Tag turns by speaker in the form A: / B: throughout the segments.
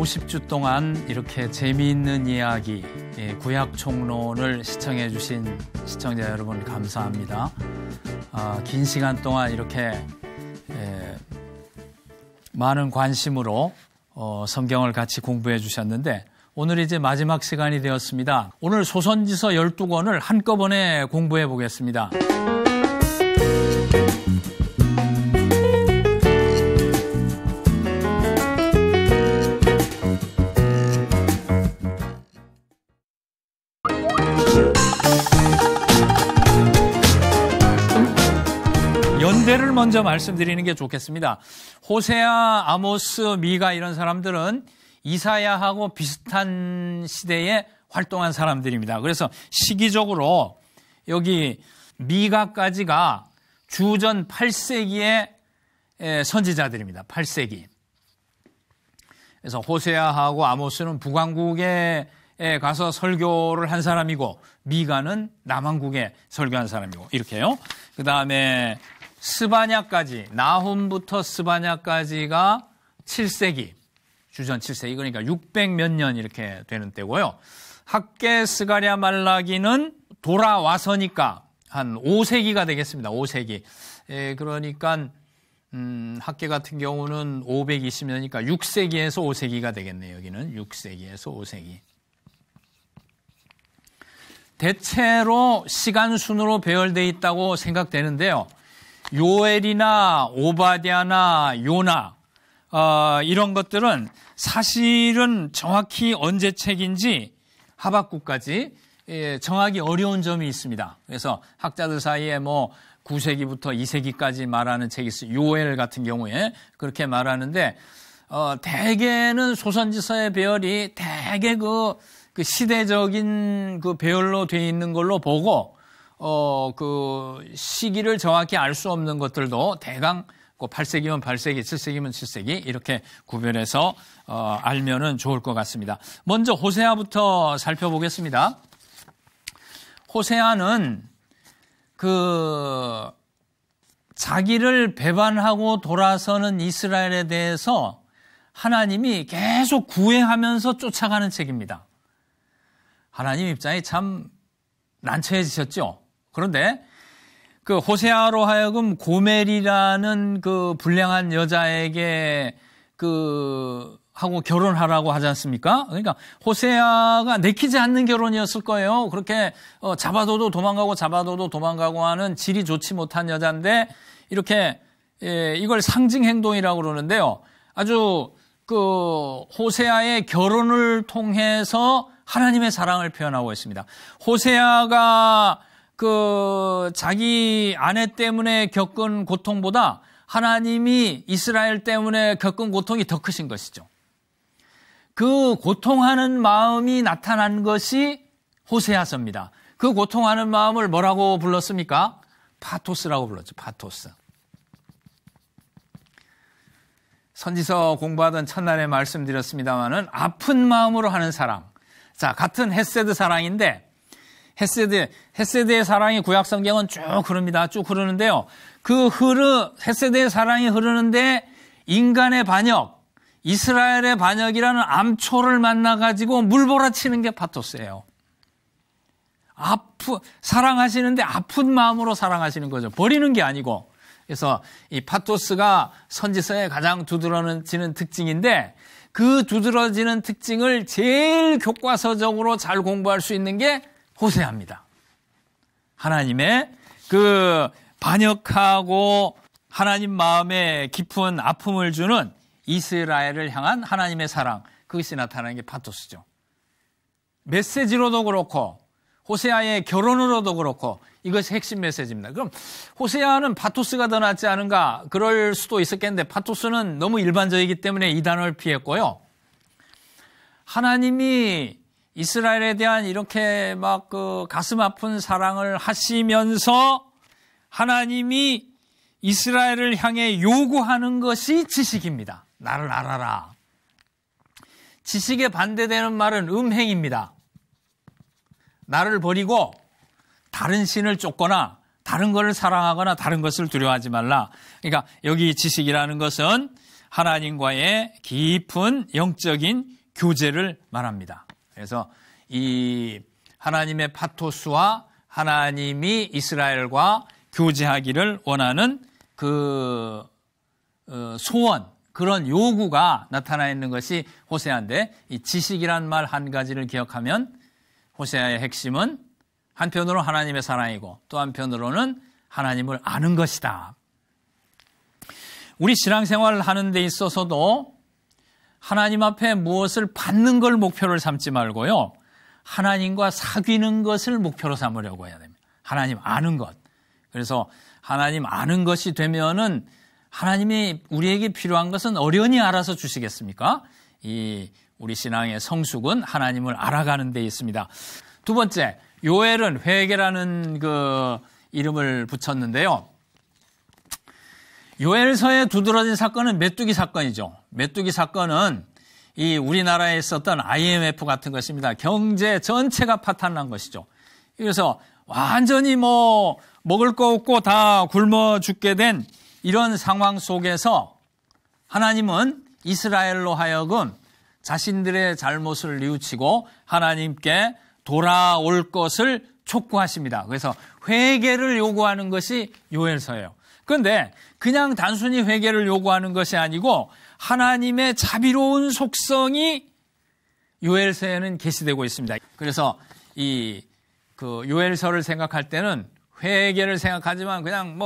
A: 50주 동안 이렇게 재미있는 이야기, 구약 총론을 시청해 주신 시청자 여러분 감사합니다. 긴 시간 동안 이렇게 많은 관심으로 성경을 같이 공부해 주셨는데 오늘 이제 마지막 시간이 되었습니다. 오늘 소선지서 12권을 한꺼번에 공부해 보겠습니다. 연대를 먼저 말씀드리는 게 좋겠습니다. 호세아, 아모스, 미가 이런 사람들은 이사야하고 비슷한 시대에 활동한 사람들입니다. 그래서 시기적으로 여기 미가까지가 주전 8세기의 선지자들입니다. 8세기. 그래서 호세아하고 아모스는 북왕국에 가서 설교를 한 사람이고 미가는 남왕국에 설교한 사람이고 이렇게요. 그 다음에 스바냐까지, 나훔부터 스바냐까지가 7세기, 주전 7세기, 그러니까 600 몇 년 이렇게 되는 때고요. 학개, 스가랴, 말라기는 돌아와서니까 한 5세기가 되겠습니다. 5세기. 그러니까 학개 같은 경우는 520년이니까 6세기에서 5세기가 되겠네요. 여기는 6세기에서 5세기. 대체로 시간 순으로 배열되어 있다고 생각되는데요. 요엘이나 오바댜나 요나 이런 것들은 사실은 정확히 언제 책인지 하박국까지 정하기 어려운 점이 있습니다. 그래서 학자들 사이에 뭐 9세기부터 2세기까지 말하는 책이 있어요. 요엘 같은 경우에 그렇게 말하는데 대개는 소선지서의 배열이 대개 그 시대적인 그 배열로 되어 있는 걸로 보고 그 시기를 정확히 알 수 없는 것들도 대강 8세기면 8세기, 7세기면 7세기 이렇게 구별해서 알면은 좋을 것 같습니다. 먼저 호세아부터 살펴보겠습니다. 호세아는 그 자기를 배반하고 돌아서는 이스라엘에 대해서 하나님이 계속 구애하면서 쫓아가는 책입니다. 하나님 입장이 참 난처해지셨죠. 그런데 그 호세아로 하여금 고멜이라는 그 불량한 여자에게 하고 결혼하라고 하지 않습니까? 그러니까 호세아가 내키지 않는 결혼이었을 거예요. 그렇게 잡아둬도 도망가고 하는 질이 좋지 못한 여자인데 이렇게 이걸 상징 행동이라고 그러는데요. 아주 그 호세아의 결혼을 통해서 하나님의 사랑을 표현하고 있습니다. 호세아가 그 자기 아내 때문에 겪은 고통보다 하나님이 이스라엘 때문에 겪은 고통이 더 크신 것이죠. 그 고통하는 마음이 나타난 것이 호세아서입니다. 그 고통하는 마음을 뭐라고 불렀습니까? 파토스라고 불렀죠. 파토스. 선지서 공부하던 첫날에 말씀드렸습니다마는 아픈 마음으로 하는 사랑. 자, 같은 헤세드 사랑인데 헤세드의 사랑이 구약 성경은 쭉 흐릅니다. 쭉 흐르는데요. 헤세드의 사랑이 흐르는데 인간의 반역, 이스라엘의 반역이라는 암초를 만나가지고 물몰아치는 게 파토스예요. 사랑하시는데 아픈 마음으로 사랑하시는 거죠. 버리는 게 아니고. 그래서 이 파토스가 선지서에 가장 두드러지는 특징인데 그 두드러지는 특징을 제일 교과서적으로 잘 공부할 수 있는 게 호세아입니다. 하나님의 그 반역하고 하나님 마음에 깊은 아픔을 주는 이스라엘을 향한 하나님의 사랑, 그것이 나타나는 게 파토스죠. 메시지로도 그렇고 호세아의 결혼으로도 그렇고 이것이 핵심 메시지입니다. 그럼 호세아는 파토스가 더 낫지 않은가? 그럴 수도 있었겠는데 파토스는 너무 일반적이기 때문에 이 단어를 피했고요. 하나님이 이스라엘에 대한 이렇게 막 그 가슴 아픈 사랑을 하시면서 하나님이 이스라엘을 향해 요구하는 것이 지식입니다. 나를 알아라. 지식에 반대되는 말은 음행입니다. 나를 버리고 다른 신을 쫓거나 다른 것을 사랑하거나 다른 것을 두려워하지 말라. 그러니까 여기 지식이라는 것은 하나님과의 깊은 영적인 교제를 말합니다. 그래서 이 하나님의 파토스와 하나님이 이스라엘과 교제하기를 원하는 그 소원, 그런 요구가 나타나 있는 것이 호세아인데, 이 지식이란 말 한 가지를 기억하면 호세아의 핵심은 한편으로 하나님의 사랑이고 또 한편으로는 하나님을 아는 것이다. 우리 신앙생활을 하는 데 있어서도 하나님 앞에 무엇을 받는 걸 목표를 삼지 말고요, 하나님과 사귀는 것을 목표로 삼으려고 해야 됩니다. 하나님 아는 것. 그래서 하나님 아는 것이 되면은 하나님이 우리에게 필요한 것은 어련히 알아서 주시겠습니까? 우리 신앙의 성숙은 하나님을 알아가는 데 있습니다. 두 번째, 요엘은 회개라는 그 이름을 붙였는데요. 요엘서에 두드러진 사건은 메뚜기 사건이죠. 메뚜기 사건은 이 우리나라에 있었던 IMF 같은 것입니다. 경제 전체가 파탄난 것이죠. 그래서 완전히 먹을 거 없고 다 굶어 죽게 된 이런 상황 속에서 하나님은 이스라엘로 하여금 자신들의 잘못을 뉘우치고 하나님께 돌아올 것을 촉구하십니다. 그래서 회개를 요구하는 것이 요엘서예요. 그런데 그냥 단순히 회개를 요구하는 것이 아니고 하나님의 자비로운 속성이 요엘서에는 게시되고 있습니다. 그래서 그 요엘서를 생각할 때는 회개를 생각하지만 그냥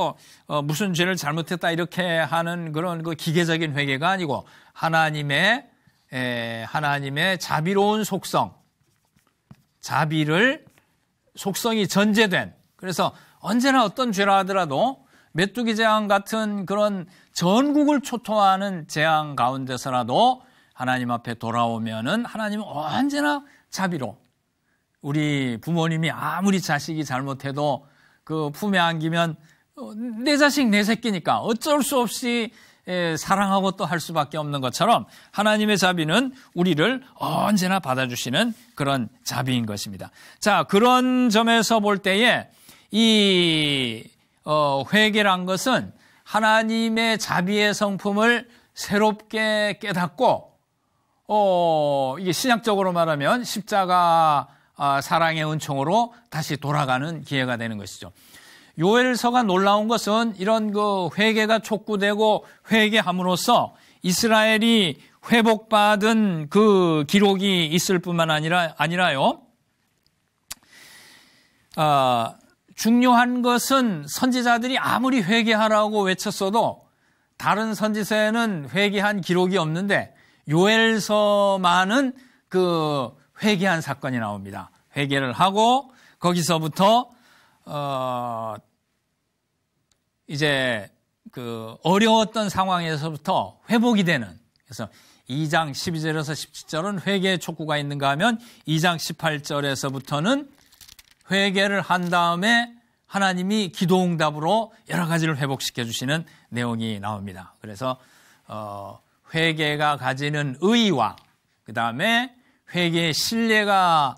A: 무슨 죄를 잘못했다 이렇게 하는 그런 그 기계적인 회개가 아니고 하나님의 자비로운 속성, 속성이 전제된, 그래서 언제나 어떤 죄라 하더라도 메뚜기 재앙 같은 그런 전국을 초토화하는 재앙 가운데서라도 하나님 앞에 돌아오면은 하나님은 언제나 자비로, 우리 부모님이 아무리 자식이 잘못해도 그 품에 안기면 내 자식 내 새끼니까 어쩔 수 없이 사랑하고 또 할 수밖에 없는 것처럼 하나님의 자비는 우리를 언제나 받아주시는 그런 자비인 것입니다. 자, 그런 점에서 볼 때에 이 회개란 것은 하나님의 자비의 성품을 새롭게 깨닫고 이게 신약적으로 말하면 십자가 사랑의 은총으로 다시 돌아가는 기회가 되는 것이죠. 요엘서가 놀라운 것은 이런 그 회개가 촉구되고 회개함으로써 이스라엘이 회복받은 그 기록이 있을 뿐만 아니라요. 중요한 것은 선지자들이 아무리 회개하라고 외쳤어도 다른 선지서에는 회개한 기록이 없는데 요엘서만은 그 회개한 사건이 나옵니다. 회개를 하고 거기서부터 이제 그 어려웠던 상황에서부터 회복이 되는, 그래서 2장 12절에서 17절은 회개의 촉구가 있는가 하면 2장 18절에서부터는 회개를 한 다음에 하나님이 기도응답으로 여러 가지를 회복시켜 주시는 내용이 나옵니다. 그래서 회개가 가지는 의의와 그 다음에 회개의 신뢰가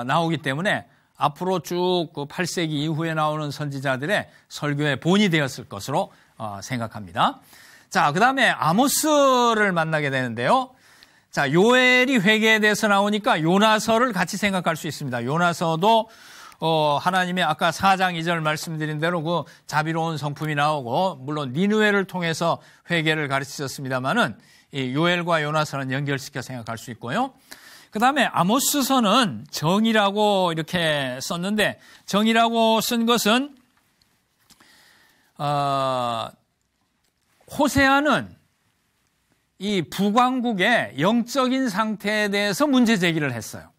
A: 나오기 때문에 앞으로 쭉 그 8세기 이후에 나오는 선지자들의 설교의 본이 되었을 것으로 생각합니다. 자, 그 다음에 아모스를 만나게 되는데요. 자, 요엘이 회개에 대해서 나오니까 요나서를 같이 생각할 수 있습니다. 요나서도 하나님의 아까 4장 2절 말씀드린 대로 그 자비로운 성품이 나오고, 물론 니느웨를 통해서 회개를 가르치셨습니다만은 이 요엘과 요나서는 연결시켜 생각할 수 있고요. 그 다음에 아모스서는 정이라고 이렇게 썼는데, 정이라고 쓴 것은 호세아는 이 북왕국의 영적인 상태에 대해서 문제 제기를 했어요.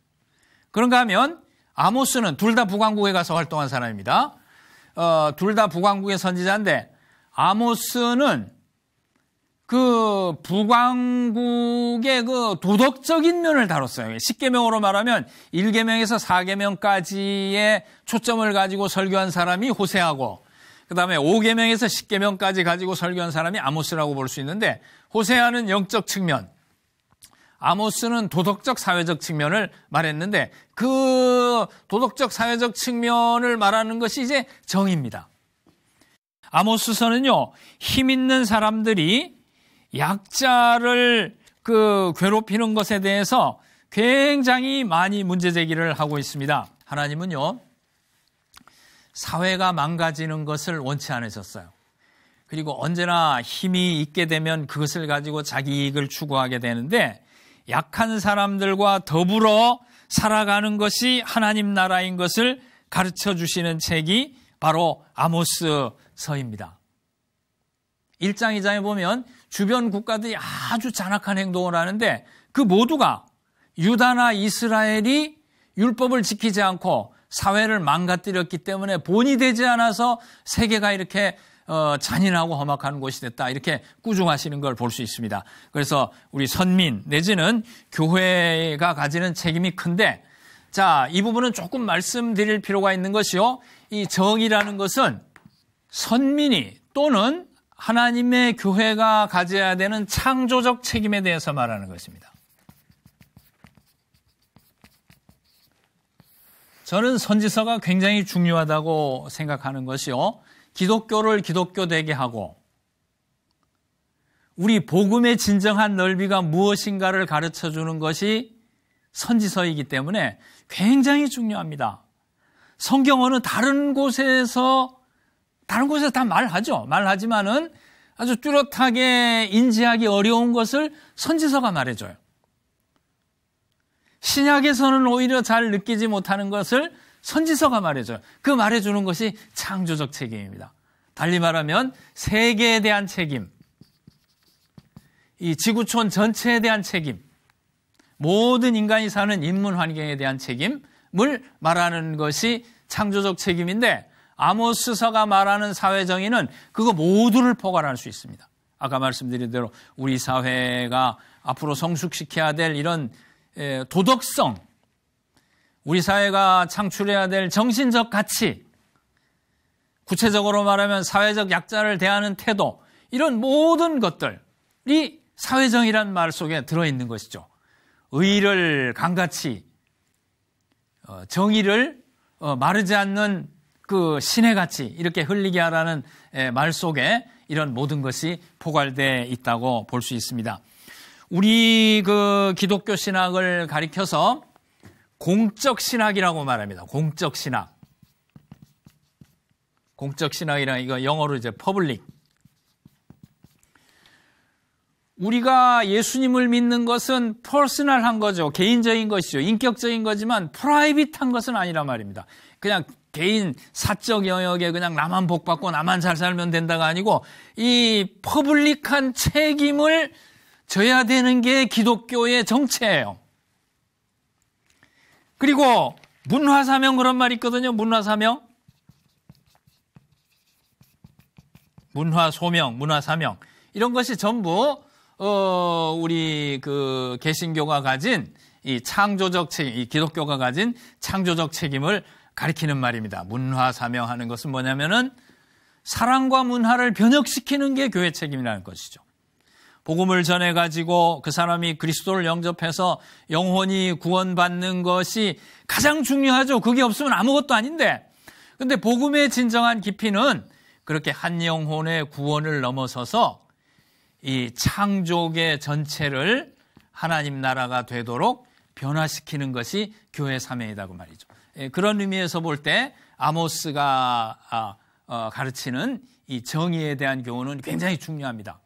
A: 그런가 하면 아모스는 둘 다 북왕국에 가서 활동한 사람입니다. 둘 다 북왕국의 선지자인데, 아모스는 그 북왕국의 그 도덕적인 면을 다뤘어요. 10계명으로 말하면 1계명에서 4계명까지의 초점을 가지고 설교한 사람이 호세아고, 그 다음에 5계명에서 10계명까지 가지고 설교한 사람이 아모스라고 볼 수 있는데, 호세아는 영적 측면, 아모스는 도덕적 사회적 측면을 말했는데, 그 도덕적 사회적 측면을 말하는 것이 이제 정입니다. 아모스서는요, 힘 있는 사람들이 약자를 그 괴롭히는 것에 대해서 굉장히 많이 문제 제기를 하고 있습니다. 하나님은요, 사회가 망가지는 것을 원치 않으셨어요. 그리고 언제나 힘이 있게 되면 그것을 가지고 자기 이익을 추구하게 되는데, 약한 사람들과 더불어 살아가는 것이 하나님 나라인 것을 가르쳐 주시는 책이 바로 아모스서입니다. 1장, 2장에 보면 주변 국가들이 아주 잔악한 행동을 하는데, 그 모두가 유다나 이스라엘이 율법을 지키지 않고 사회를 망가뜨렸기 때문에 본이 되지 않아서 세계가 이렇게 잔인하고 험악한 곳이 됐다, 이렇게 꾸중하시는 걸 볼 수 있습니다. 그래서 우리 선민 내지는 교회가 가지는 책임이 큰데, 자, 이 부분은 조금 말씀드릴 필요가 있는 것이요, 이 정의라는 것은 선민이 또는 하나님의 교회가 가져야 되는 창조적 책임에 대해서 말하는 것입니다. 저는 선지서가 굉장히 중요하다고 생각하는 것이요, 기독교를 기독교 되게 하고 우리 복음의 진정한 넓이가 무엇인가를 가르쳐주는 것이 선지서이기 때문에 굉장히 중요합니다. 성경어는 다른 곳에서 다 말하죠. 말하지만은 아주 뚜렷하게 인지하기 어려운 것을 선지서가 말해줘요. 신약에서는 오히려 잘 느끼지 못하는 것을 선지서가 말해줘요. 그 말해주는 것이 창조적 책임입니다. 달리 말하면 세계에 대한 책임, 이 지구촌 전체에 대한 책임, 모든 인간이 사는 인문 환경에 대한 책임을 말하는 것이 창조적 책임인데, 아모스서가 말하는 사회 정의는 그거 모두를 포괄할 수 있습니다. 아까 말씀드린 대로 우리 사회가 앞으로 성숙시켜야 될 이런 도덕성, 우리 사회가 창출해야 될 정신적 가치, 구체적으로 말하면 사회적 약자를 대하는 태도, 이런 모든 것들이 사회정의란 말 속에 들어있는 것이죠. 의를 강같이, 정의를 마르지 않는 그 신의 가치, 이렇게 흘리게 하라는 말 속에 이런 모든 것이 포괄되어 있다고 볼 수 있습니다. 우리 그 기독교 신학을 가리켜서 공적 신학이라고 말합니다. 공적 신학. 공적 신학이란 이거 영어로 이제 퍼블릭. 우리가 예수님을 믿는 것은 퍼스널한 거죠. 개인적인 것이죠. 인격적인 거지만 프라이빗한 것은 아니란 말입니다. 그냥 개인 사적 영역에 그냥 나만 복받고 나만 잘 살면 된다가 아니고, 이 퍼블릭한 책임을 져야 되는 게 기독교의 정체예요. 그리고 문화사명, 그런 말이 있거든요. 문화사명. 문화소명, 문화사명. 이런 것이 전부 우리 그 개신교가 가진 이 창조적 책임, 이 기독교가 가진 창조적 책임을 가리키는 말입니다. 문화사명하는 것은 뭐냐면은 사랑과 문화를 변혁시키는 게 교회 책임이라는 것이죠. 복음을 전해가지고 그 사람이 그리스도를 영접해서 영혼이 구원받는 것이 가장 중요하죠. 그게 없으면 아무것도 아닌데. 근데 복음의 진정한 깊이는 그렇게 한 영혼의 구원을 넘어서서 이 창조계 전체를 하나님 나라가 되도록 변화시키는 것이 교회 사명이라고 말이죠. 그런 의미에서 볼 때 아모스가 가르치는 이 정의에 대한 교훈은 굉장히 중요합니다.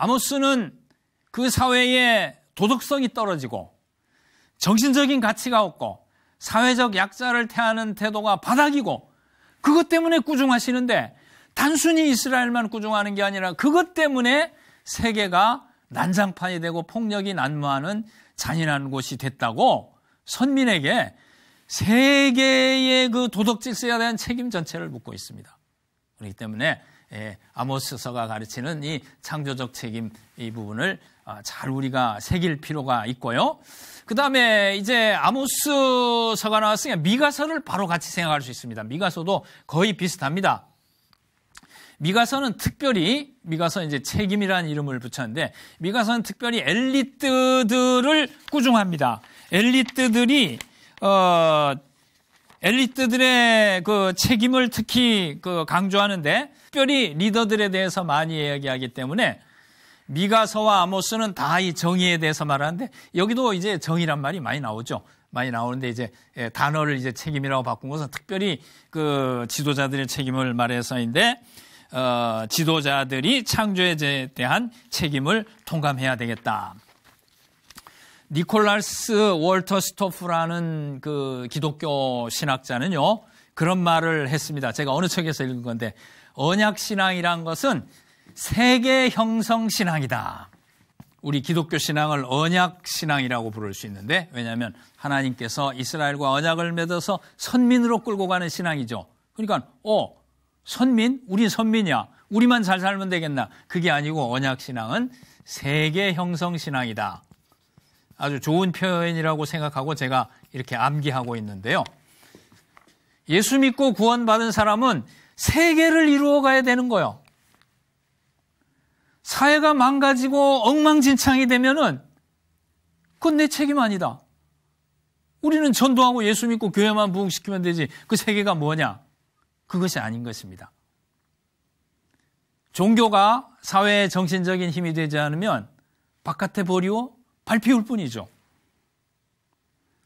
A: 아모스는 그 사회에 도덕성이 떨어지고 정신적인 가치가 없고 사회적 약자를 대하는 태도가 바닥이고, 그것 때문에 꾸중하시는데, 단순히 이스라엘만 꾸중하는 게 아니라 그것 때문에 세계가 난장판이 되고 폭력이 난무하는 잔인한 곳이 됐다고 선민에게 세계의 그 도덕 질서에 대한 책임 전체를 묻고 있습니다. 그렇기 때문에 아모스서가 가르치는 이 창조적 책임, 이 부분을 잘 우리가 새길 필요가 있고요. 그 다음에 이제 아모스서가 나왔으니까 미가서를 바로 같이 생각할 수 있습니다. 미가서도 거의 비슷합니다. 미가서는 특별히, 미가서 이제 책임이라는 이름을 붙였는데, 미가서는 특별히 엘리트들을 꾸중합니다. 엘리트들의 그 책임을 특히 그 강조하는데, 특별히 리더들에 대해서 많이 이야기하기 때문에 미가서와 아모스는 다 이 정의에 대해서 말하는데 여기도 이제 정의란 말이 많이 나오죠. 많이 나오는데 이제 단어를 이제 책임이라고 바꾼 것은 특별히 그 지도자들의 책임을 말해서인데 지도자들이 창조에 대한 책임을 통감해야 되겠다. 니콜라스 월터 스토프라는 그 기독교 신학자는요, 그런 말을 했습니다. 제가 어느 책에서 읽은 건데, 언약신앙이란 것은 세계 형성 신앙이다. 우리 기독교 신앙을 언약신앙이라고 부를 수 있는데, 왜냐하면 하나님께서 이스라엘과 언약을 맺어서 선민으로 끌고 가는 신앙이죠. 그러니까 선민? 우린 선민이야. 우리만 잘 살면 되겠나? 그게 아니고 언약신앙은 세계 형성 신앙이다. 아주 좋은 표현이라고 생각하고 제가 이렇게 암기하고 있는데요. 예수 믿고 구원받은 사람은 세계를 이루어가야 되는 거예요. 사회가 망가지고 엉망진창이 되면은 그건 내 책임 아니다. 우리는 전도하고 예수 믿고 교회만 부흥시키면 되지. 그 세계가 뭐냐? 그것이 아닌 것입니다. 종교가 사회의 정신적인 힘이 되지 않으면 바깥에 버리고 밟히울 뿐이죠.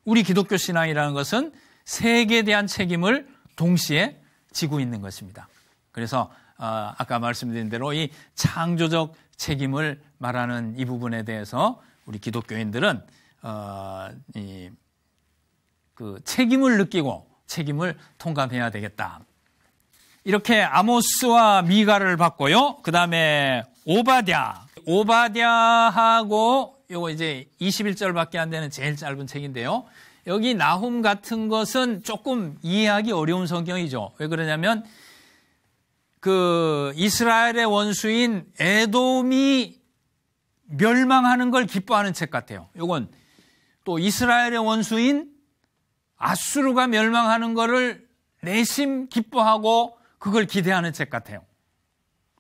A: 우리 기독교 신앙이라는 것은 세계에 대한 책임을 동시에 지고 있는 것입니다. 그래서 아까 말씀드린 대로 이 창조적 책임을 말하는 이 부분에 대해서 우리 기독교인들은 그 책임을 느끼고 책임을 통감해야 되겠다. 이렇게 아모스와 미가를 봤고요. 그 다음에 오바댜하고 요거 이제 21절밖에 안 되는 제일 짧은 책인데요. 여기 나훔 같은 것은 조금 이해하기 어려운 성경이죠. 왜 그러냐면 그 이스라엘의 원수인 에돔이 멸망하는 걸 기뻐하는 책 같아요. 요건 또 이스라엘의 원수인 아수르가 멸망하는 거를 내심 기뻐하고 그걸 기대하는 책 같아요.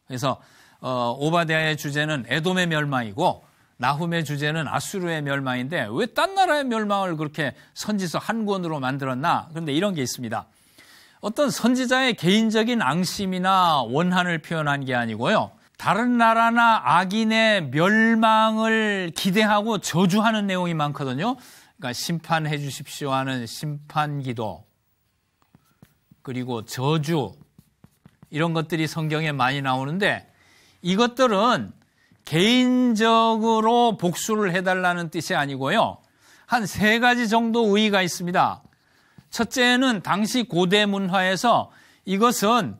A: 그래서 오바댜의 주제는 에돔의 멸망이고 나훔의 주제는 아수르의 멸망인데 왜 딴 나라의 멸망을 그렇게 선지서 한 권으로 만들었나? 그런데 이런 게 있습니다. 어떤 선지자의 개인적인 앙심이나 원한을 표현한 게 아니고요. 다른 나라나 악인의 멸망을 기대하고 저주하는 내용이 많거든요. 그러니까 심판해 주십시오 하는 심판기도, 그리고 저주, 이런 것들이 성경에 많이 나오는데 이것들은 개인적으로 복수를 해달라는 뜻이 아니고요. 한 3가지 정도 의의가 있습니다. 첫째는 당시 고대 문화에서 이것은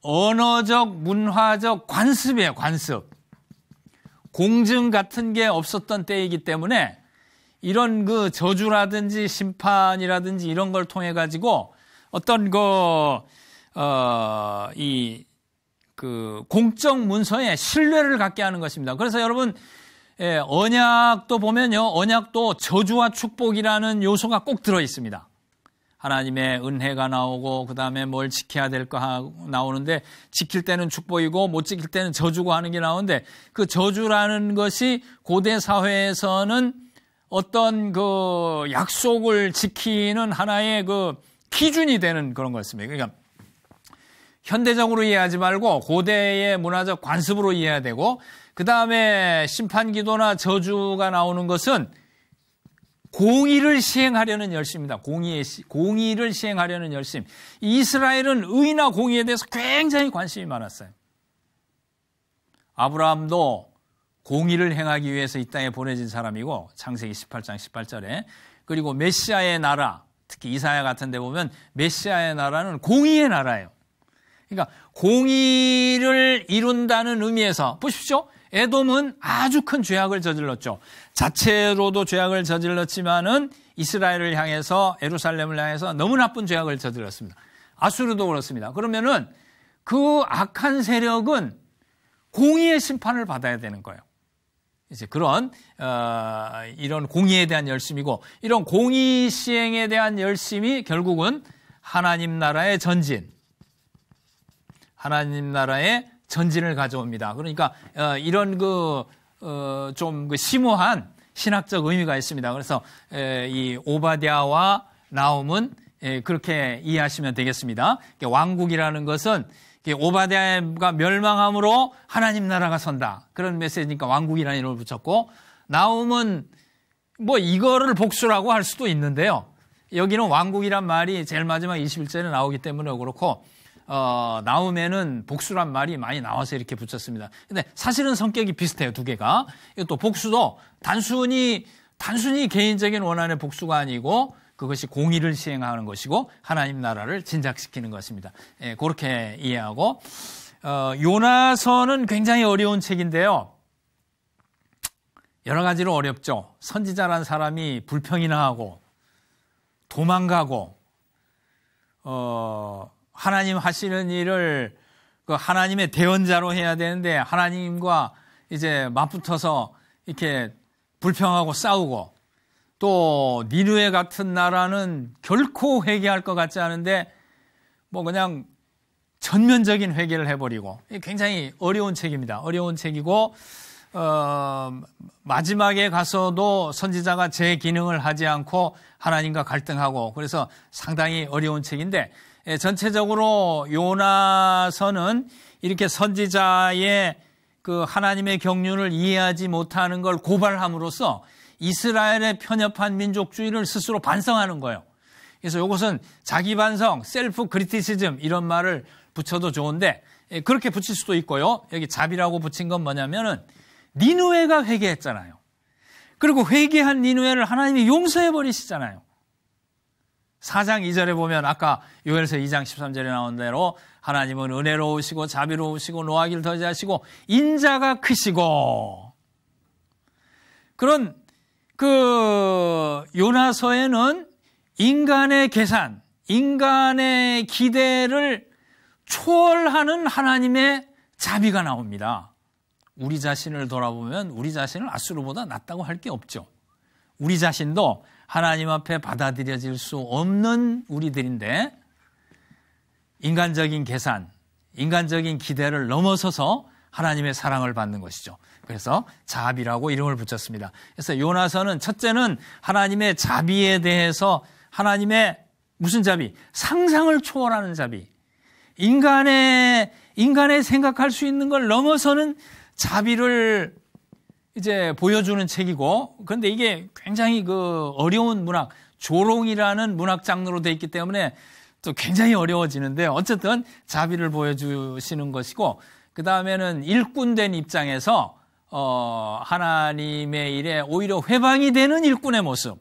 A: 언어적, 문화적 관습이에요. 관습. 공증 같은 게 없었던 때이기 때문에 이런 그 저주라든지 심판이라든지 이런 걸 통해 가지고 어떤 그 공적 문서에 신뢰를 갖게 하는 것입니다. 그래서 여러분 언약도 보면요, 언약도 저주와 축복이라는 요소가 꼭 들어 있습니다. 하나님의 은혜가 나오고 그 다음에 뭘 지켜야 될 거 나오는데 지킬 때는 축복이고 못 지킬 때는 저주고 하는 게 나오는데 그 저주라는 것이 고대 사회에서는 어떤 그 약속을 지키는 하나의 그 기준이 되는 그런 거였습니다. 그러니까 현대적으로 이해하지 말고 고대의 문화적 관습으로 이해해야 되고, 그 다음에 심판기도나 저주가 나오는 것은 공의를 시행하려는 열심입니다. 공의를 시행하려는 열심. 이스라엘은 의나 공의에 대해서 굉장히 관심이 많았어요. 아브라함도 공의를 행하기 위해서 이 땅에 보내진 사람이고, 창세기 18장 18절에. 그리고 메시아의 나라, 특히 이사야 같은 데 보면 메시아의 나라는 공의의 나라예요. 그러니까 공의를 이룬다는 의미에서 보십시오. 에돔은 아주 큰 죄악을 저질렀죠. 자체로도 죄악을 저질렀지만은 이스라엘을 향해서, 예루살렘을 향해서 너무 나쁜 죄악을 저질렀습니다. 아수르도 그렇습니다. 그러면은 그 악한 세력은 공의의 심판을 받아야 되는 거예요. 이제 그런 이런 공의에 대한 열심이고, 이런 공의 시행에 대한 열심이 결국은 하나님 나라의 전진, 하나님 나라의 전진을 가져옵니다. 그러니까 이런 좀 심오한 신학적 의미가 있습니다. 그래서 이 오바댜와 나훔은 그렇게 이해하시면 되겠습니다. 왕국이라는 것은 오바댜가 멸망함으로 하나님 나라가 선다. 그런 메시지니까 왕국이라는 이름을 붙였고, 나훔은 뭐 이거를 복수라고 할 수도 있는데요. 여기는 왕국이란 말이 제일 마지막 21절에 나오기 때문에 그렇고, 나훔에는 복수란 말이 많이 나와서 이렇게 붙였습니다. 근데 사실은 성격이 비슷해요, 두 개가. 또 복수도 단순히 개인적인 원한의 복수가 아니고 그것이 공의를 시행하는 것이고 하나님 나라를 진작시키는 것입니다. 예, 그렇게 이해하고, 요나서는 굉장히 어려운 책인데요. 여러 가지로 어렵죠. 선지자란 사람이 불평이나 하고 도망가고, 하나님 하시는 일을 그 하나님의 대언자로 해야 되는데 하나님과 이제 맞붙어서 이렇게 불평하고 싸우고, 또 니느웨 같은 나라는 결코 회개할 것 같지 않은데 뭐 그냥 전면적인 회개를 해버리고, 굉장히 어려운 책입니다. 어려운 책이고, 마지막에 가서도 선지자가 제 기능을 하지 않고 하나님과 갈등하고, 그래서 상당히 어려운 책인데, 전체적으로 요나서는 이렇게 선지자의 그 하나님의 경륜을 이해하지 못하는 걸 고발함으로써 이스라엘의 편협한 민족주의를 스스로 반성하는 거예요. 그래서 이것은 자기 반성, 셀프 크리티시즘 이런 말을 붙여도 좋은데, 그렇게 붙일 수도 있고요. 여기 잡이라고 붙인 건 뭐냐면은 니느웨가 회개했잖아요. 그리고 회개한 니느웨를 하나님이 용서해 버리시잖아요. 4장 2절에 보면 아까 요엘서 2장 13절에 나온 대로 하나님은 은혜로우시고 자비로우시고 노하기를 더디하시고 인자가 크시고, 그런 그 요나서에는 인간의 계산, 인간의 기대를 초월하는 하나님의 자비가 나옵니다. 우리 자신을 돌아보면 우리 자신을 아수르보다 낫다고 할 게 없죠. 우리 자신도 하나님 앞에 받아들여질 수 없는 우리들인데, 인간적인 계산, 인간적인 기대를 넘어서서 하나님의 사랑을 받는 것이죠. 그래서 자비라고 이름을 붙였습니다. 그래서 요나서는 첫째는 하나님의 자비에 대해서, 하나님의 무슨 자비? 상상을 초월하는 자비. 인간의 생각할 수 있는 걸 넘어서는 자비를 이제 보여주는 책이고, 그런데 이게 굉장히 그 어려운 문학, 조롱이라는 문학 장르로 되어 있기 때문에 또 굉장히 어려워지는데, 어쨌든 자비를 보여주시는 것이고, 그 다음에는 일꾼된 입장에서 하나님의 일에 오히려 회방이 되는 일꾼의 모습,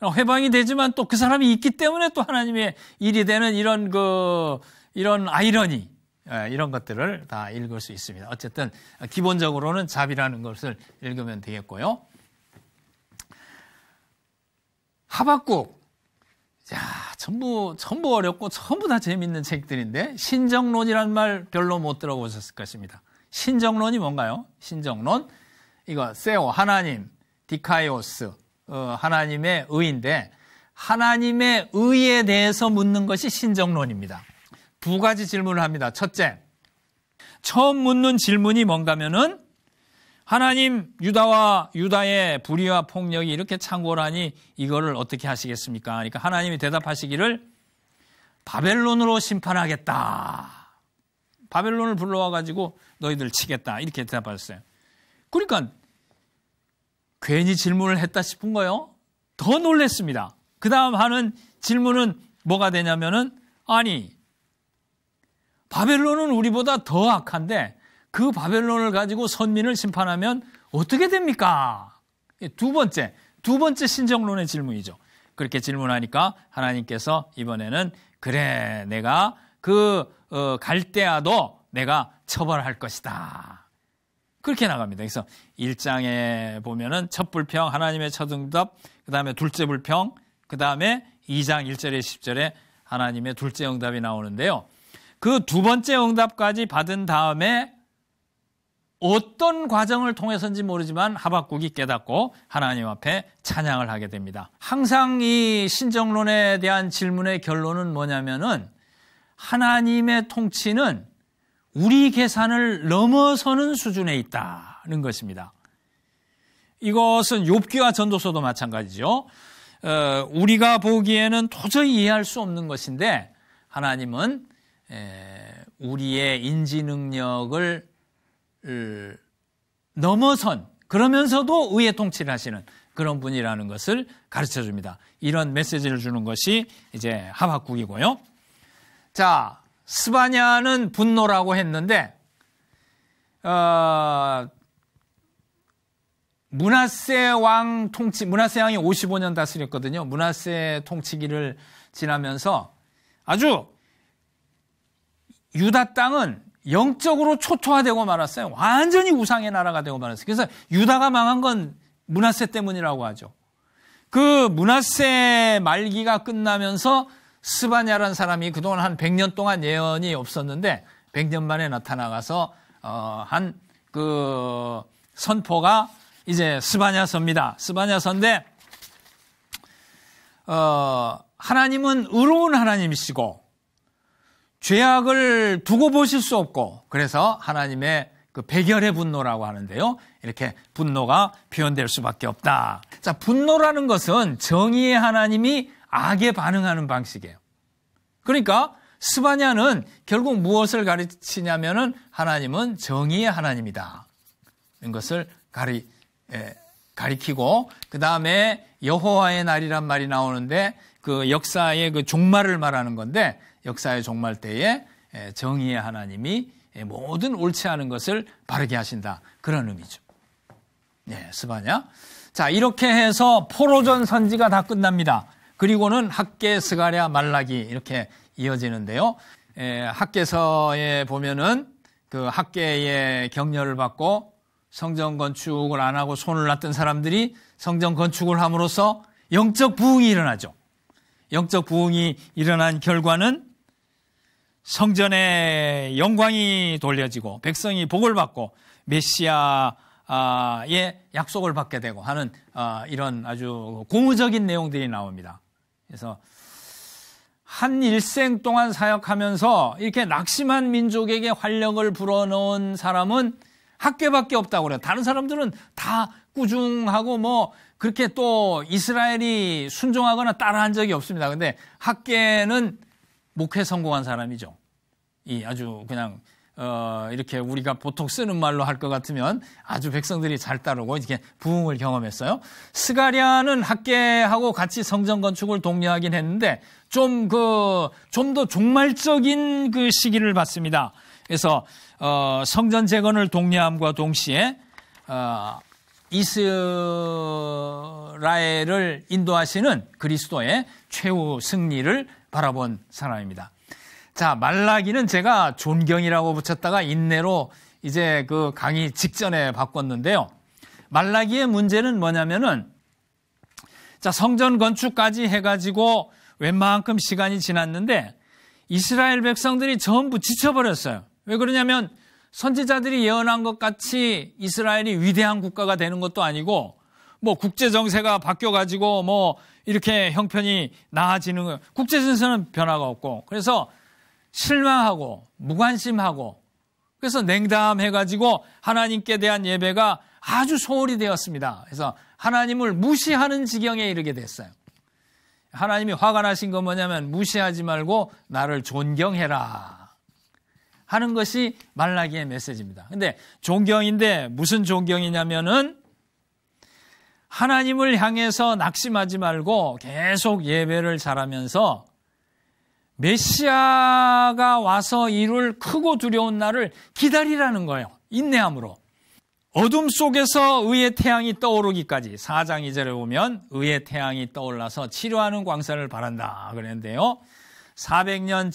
A: 회방이 되지만 또 그 사람이 있기 때문에 또 하나님의 일이 되는 이런 아이러니, 이런 것들을 다 읽을 수 있습니다. 어쨌든 기본적으로는 자비라는 것을 읽으면 되겠고요. 하박국, 야, 전부 어렵고 전부 다 재밌는 책들인데, 신정론이라는 말 별로 못 들어보셨을 것입니다. 신정론이 뭔가요? 신정론, 이거 세오, 하나님, 디카이오스, 하나님의 의인데, 하나님의 의에 대해서 묻는 것이 신정론입니다. 두 가지 질문을 합니다. 첫째, 처음 묻는 질문이 뭔가면은, 하나님, 유다의 불의와 폭력이 이렇게 창궐하니 이거를 어떻게 하시겠습니까? 그러니까 하나님이 대답하시기를 바벨론으로 심판하겠다. 바벨론을 불러와가지고 너희들 치겠다. 이렇게 대답하셨어요. 그러니까 괜히 질문을 했다 싶은 거예요. 더 놀랬습니다. 그 다음 하는 질문은 뭐가 되냐면은, 아니, 바벨론은 우리보다 더 악한데 그 바벨론을 가지고 선민을 심판하면 어떻게 됩니까? 두 번째 신정론의 질문이죠. 그렇게 질문하니까 하나님께서 이번에는 그래, 내가 갈대아도 내가 처벌할 것이다. 그렇게 나갑니다. 그래서 1장에 보면은 첫 불평, 하나님의 첫 응답, 그 다음에 둘째 불평, 그 다음에 2장 1절에 10절에 하나님의 둘째 응답이 나오는데요. 그 두 번째 응답까지 받은 다음에 어떤 과정을 통해서인지 모르지만 하박국이 깨닫고 하나님 앞에 찬양을 하게 됩니다. 항상 이 신정론에 대한 질문의 결론은 뭐냐면은, 하나님의 통치는 우리 계산을 넘어서는 수준에 있다는 것입니다. 이것은 욥기와 전도서도 마찬가지죠. 우리가 보기에는 도저히 이해할 수 없는 것인데, 하나님은 우리의 인지 능력을 넘어선, 그러면서도 의의 통치를 하시는 그런 분이라는 것을 가르쳐 줍니다. 이런 메시지를 주는 것이 이제 하박국이고요. 자, 스바냐는 분노라고 했는데 므낫세 왕이 55년 다스렸거든요. 므낫세 통치기를 지나면서 아주 유다 땅은 영적으로 초토화되고 말았어요. 완전히 우상의 나라가 되고 말았어요. 그래서 유다가 망한 건 므낫세 때문이라고 하죠. 그 므낫세 말기가 끝나면서 스바냐라는 사람이 그동안 한 100년 동안 예언이 없었는데 100년 만에 나타나가서 한 그 선포가 이제 스바냐서입니다. 스바냐서인데 하나님은 의로운 하나님이시고 죄악을 두고 보실 수 없고, 그래서 하나님의 그 백열의 분노라고 하는데요. 이렇게 분노가 표현될 수밖에 없다. 자, 분노라는 것은 정의의 하나님이 악에 반응하는 방식이에요. 그러니까 스바냐는 결국 무엇을 가르치냐면은 하나님은 정의의 하나님이다. 이런 것을 가리키고, 그 다음에 여호와의 날이란 말이 나오는데 그 역사의 그 종말을 말하는 건데, 역사의 종말 때에 정의의 하나님이 모든 옳지 않은 것을 바르게 하신다. 그런 의미죠. 네, 스바냐. 자, 이렇게 해서 포로전 선지가 다 끝납니다. 그리고는 학개, 스가랴, 말라기 이렇게 이어지는데요. 학개서에 보면은 그 학개의 격려를 받고 성전 건축을 안 하고 손을 놨던 사람들이 성전 건축을 함으로써 영적 부흥이 일어나죠. 영적 부흥이 일어난 결과는 성전의 영광이 돌려지고 백성이 복을 받고 메시아의 약속을 받게 되고 하는 이런 아주 고무적인 내용들이 나옵니다. 그래서 한 일생 동안 사역하면서 이렇게 낙심한 민족에게 활력을 불어넣은 사람은 학개밖에 없다고 그래요. 다른 사람들은 다 꾸중하고 뭐 그렇게 또 이스라엘이 순종하거나 따라한 적이 없습니다. 근데 학개는 목회 성공한 사람이죠. 이 아주 그냥 이렇게 우리가 보통 쓰는 말로 할 것 같으면 아주 백성들이 잘 따르고 이렇게 부흥을 경험했어요. 스가랴는 학개하고 같이 성전 건축을 독려하긴 했는데 좀 더 종말적인 그 시기를 봤습니다. 그래서 성전 재건을 독려함과 동시에 이스라엘을 인도하시는 그리스도의 최후 승리를 바라본 사람입니다. 자, 말라기는 제가 존경이라고 붙였다가 인내로 이제 그 강의 직전에 바꿨는데요. 말라기의 문제는 뭐냐면은, 자, 성전 건축까지 해가지고 웬만큼 시간이 지났는데 이스라엘 백성들이 전부 지쳐버렸어요. 왜 그러냐면 선지자들이 예언한 것 같이 이스라엘이 위대한 국가가 되는 것도 아니고 뭐 국제 정세가 바뀌어가지고 뭐 이렇게 형편이 나아지는 거예요. 국제 정세는 변화가 없고, 그래서 실망하고 무관심하고, 그래서 냉담해가지고 하나님께 대한 예배가 아주 소홀히 되었습니다. 그래서 하나님을 무시하는 지경에 이르게 됐어요. 하나님이 화가 나신 건 뭐냐면 무시하지 말고 나를 존경해라 하는 것이 말라기의 메시지입니다. 근데 존경인데 무슨 존경이냐면은 하나님을 향해서 낙심하지 말고 계속 예배를 잘하면서 메시아가 와서 이룰 크고 두려운 날을 기다리라는 거예요. 인내함으로. 어둠 속에서 의의 태양이 떠오르기까지 4장 2절에 보면 의의 태양이 떠올라서 치료하는 광선을 바란다 그랬는데요. 400년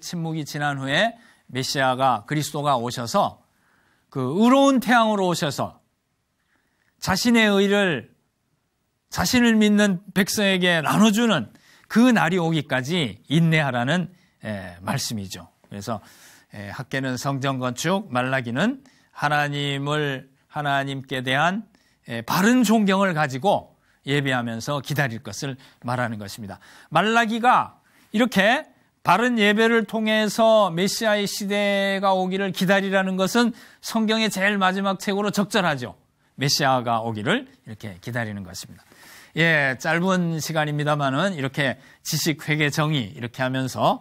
A: 침묵이 지난 후에 메시아가 그리스도가 오셔서 그 의로운 태양으로 오셔서 자신의 의를 자신을 믿는 백성에게 나눠주는 그 날이 오기까지 인내하라는 말씀이죠. 그래서 학개는 성전 건축, 말라기는 하나님께 대한 바른 존경을 가지고 예배하면서 기다릴 것을 말하는 것입니다. 말라기가 이렇게 바른 예배를 통해서 메시아의 시대가 오기를 기다리라는 것은 성경의 제일 마지막 책으로 적절하죠. 메시아가 오기를 이렇게 기다리는 것입니다. 예, 짧은 시간입니다만은 이렇게 지식, 회개, 정의 이렇게 하면서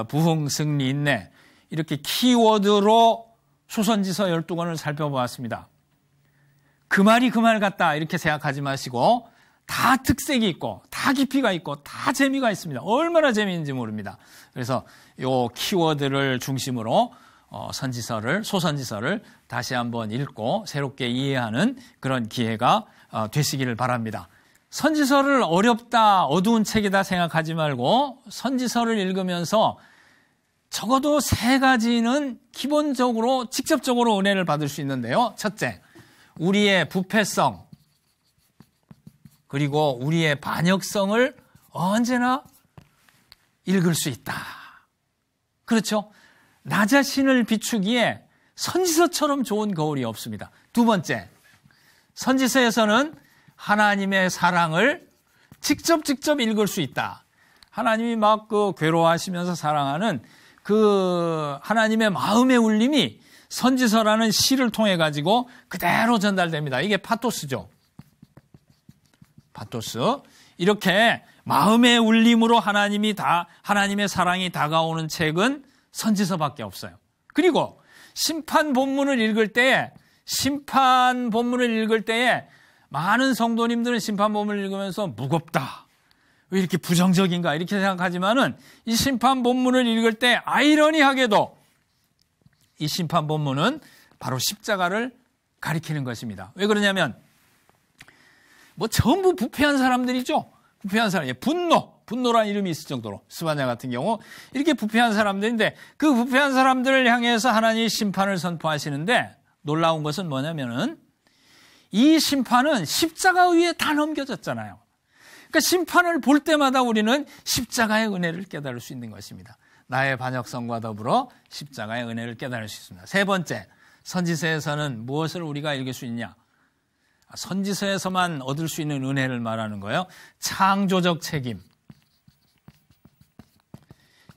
A: 부흥, 승리, 인내 이렇게 키워드로 소선지서 12권을 살펴보았습니다. 그 말이 그 말 같다 이렇게 생각하지 마시고 다 특색이 있고 다 깊이가 있고 다 재미가 있습니다. 얼마나 재미있는지 모릅니다. 그래서 요 키워드를 중심으로 소선지서를 다시 한번 읽고 새롭게 이해하는 그런 기회가 되시기를 바랍니다. 선지서를 어렵다, 어두운 책이다 생각하지 말고 선지서를 읽으면서 적어도 3가지는 기본적으로 직접적으로 은혜를 받을 수 있는데요. 첫째, 우리의 부패성 그리고 우리의 반역성을 언제나 읽을 수 있다. 그렇죠? 나 자신을 비추기에 선지서처럼 좋은 거울이 없습니다. 두 번째, 선지서에서는 하나님의 사랑을 직접 읽을 수 있다. 하나님이 막 괴로워하시면서 사랑하는 그 하나님의 마음의 울림이 선지서라는 시를 통해 가지고 그대로 전달됩니다. 이게 파토스죠. 파토스. 이렇게 마음의 울림으로 하나님의 사랑이 다가오는 책은 선지서밖에 없어요. 그리고 심판 본문을 읽을 때에 많은 성도님들은 심판 본문을 읽으면서 무겁다. 왜 이렇게 부정적인가 이렇게 생각하지만은 이 심판 본문을 읽을 때 아이러니하게도 이 심판 본문은 바로 십자가를 가리키는 것입니다. 왜 그러냐면 전부 부패한 사람들이죠. 부패한 사람, 분노란 이름이 있을 정도로 스바냐 같은 경우 이렇게 부패한 사람들인데 그 부패한 사람들을 향해서 하나님이 심판을 선포하시는데 놀라운 것은 뭐냐면은 이 심판은 십자가 위에 다 넘겨졌잖아요. 그러니까 심판을 볼 때마다 우리는 십자가의 은혜를 깨달을 수 있는 것입니다. 나의 반역성과 더불어 십자가의 은혜를 깨달을 수 있습니다. 세 번째, 선지서에서는 무엇을 우리가 읽을 수 있냐? 선지서에서만 얻을 수 있는 은혜를 말하는 거예요. 창조적 책임.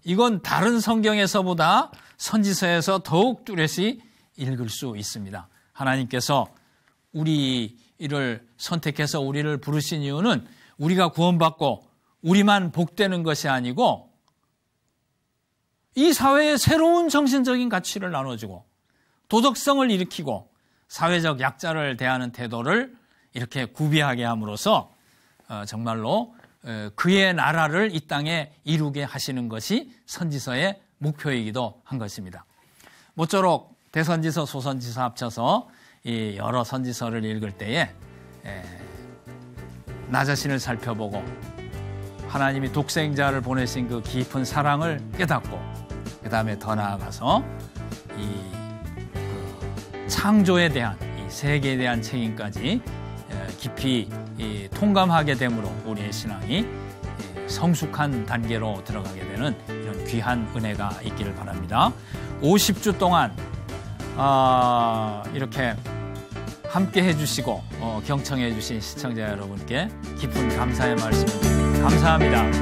A: 이건 다른 성경에서보다 선지서에서 더욱 뚜렷이 읽을 수 있습니다. 하나님께서 우리를 선택해서 우리를 부르신 이유는 우리가 구원받고 우리만 복되는 것이 아니고 이 사회에 새로운 정신적인 가치를 나눠주고 도덕성을 일으키고 사회적 약자를 대하는 태도를 이렇게 구비하게 함으로써 정말로 그의 나라를 이 땅에 이루게 하시는 것이 선지서의 목표이기도 한 것입니다. 모쪼록 대선지서, 소선지서 합쳐서 이 여러 선지서를 읽을 때에 나 자신을 살펴보고 하나님이 독생자를 보내신 그 깊은 사랑을 깨닫고 그 다음에 더 나아가서 창조에 대한 이 세계에 대한 책임까지 깊이 통감하게 됨으로 우리의 신앙이 성숙한 단계로 들어가게 되는 이런 귀한 은혜가 있기를 바랍니다. 50주 동안 이렇게 함께 해주시고 경청해 주신 시청자 여러분께 깊은 감사의 말씀을 감사합니다.